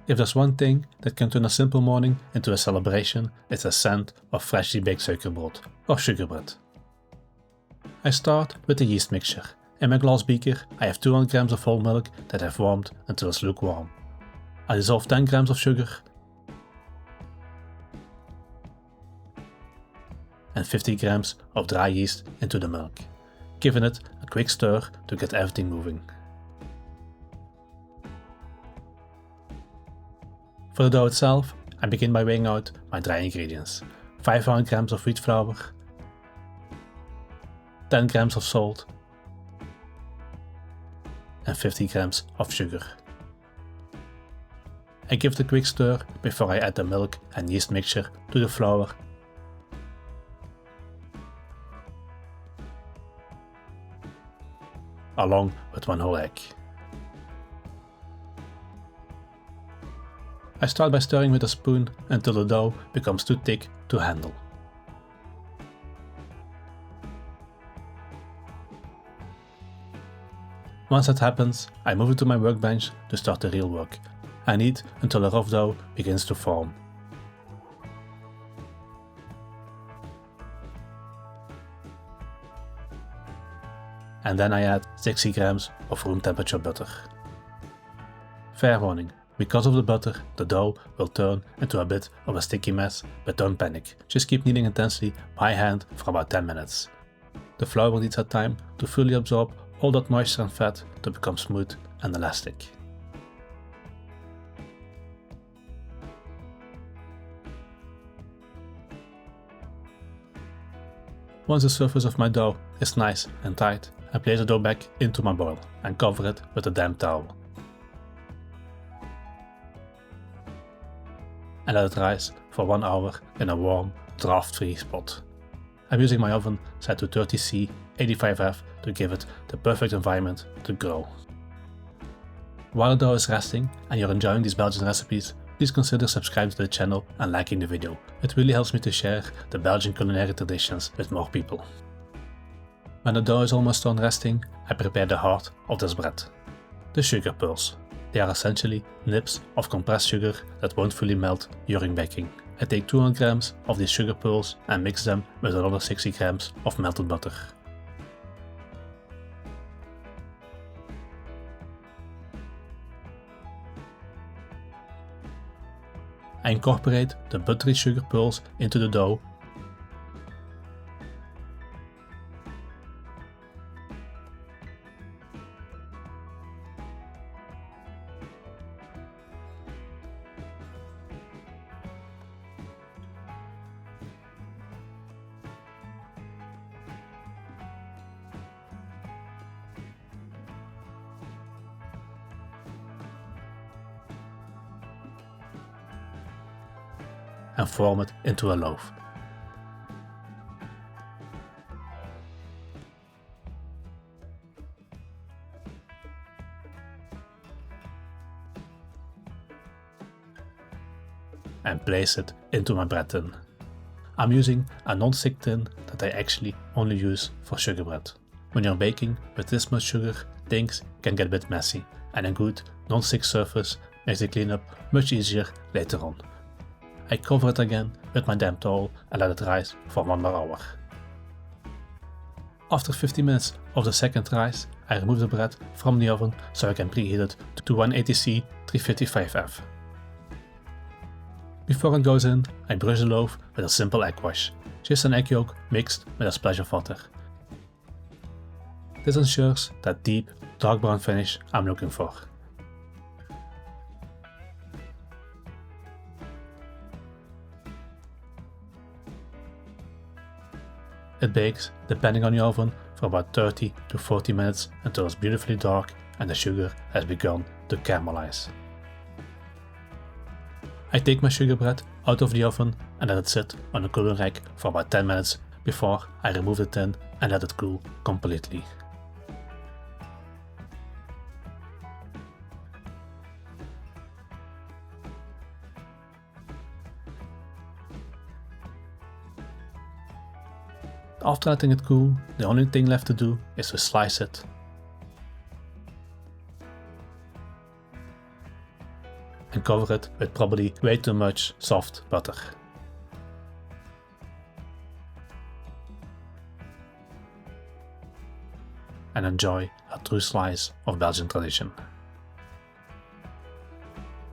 If there's one thing that can turn a simple morning into a celebration, it's the scent of freshly baked suikerbrood, or suikerbread. I start with the yeast mixture. In my glass beaker I have 200 grams of whole milk that I've warmed until it's lukewarm. I dissolve 10 grams of sugar and 50 grams of dry yeast into the milk, giving it a quick stir to get everything moving. For the dough itself, I begin by weighing out my dry ingredients: 500 grams of wheat flour, 10 grams of salt and 50 grams of sugar. I give it a quick stir before I add the milk and yeast mixture to the flour along with 1 whole egg. I start by stirring with a spoon until the dough becomes too thick to handle. Once that happens, I move it to my workbench to start the real work. I knead until a rough dough begins to form. And then I add 60 grams of room temperature butter. Fair warning, because of the butter, the dough will turn into a bit of a sticky mess, but don't panic, just keep kneading intensely by hand for about 10 minutes. The flour needs that time to fully absorb all that moisture and fat to become smooth and elastic. Once the surface of my dough is nice and tight, I place the dough back into my bowl and cover it with a damp towel. And let it rise for 1 hour in a warm, draft-free spot. I'm using my oven set to 30°C 85F to give it the perfect environment to grow. While the dough is resting and you're enjoying these Belgian recipes, please consider subscribing to the channel and liking the video. It really helps me to share the Belgian culinary traditions with more people. When the dough is almost done resting, I prepare the heart of this bread: the sugar pearls. They are essentially nibs of compressed sugar that won't fully melt during baking. I take 200 grams of these sugar pearls and mix them with another 60 grams of melted butter. I incorporate the buttery sugar pearls into the dough and form it into a loaf. And place it into my bread tin. I'm using a non-stick tin that I actually only use for sugar bread. When you're baking with this much sugar, things can get a bit messy, and a good non-stick surface makes the cleanup much easier later on. I cover it again with my damp towel and let it rise for 1 more hour. After 50 minutes of the second rise, I remove the bread from the oven so I can preheat it to 180°C 355F. Before it goes in, I brush the loaf with a simple egg wash, just an egg yolk mixed with a splash of water. This ensures that deep, dark brown finish I'm looking for. It bakes, depending on your oven, for about 30 to 40 minutes until it's beautifully dark and the sugar has begun to caramelize. I take my sugar bread out of the oven and let it sit on a cooling rack for about 10 minutes before I remove the tin and let it cool completely. After letting it cool, the only thing left to do is to slice it and cover it with probably way too much soft butter. And enjoy a true slice of Belgian tradition.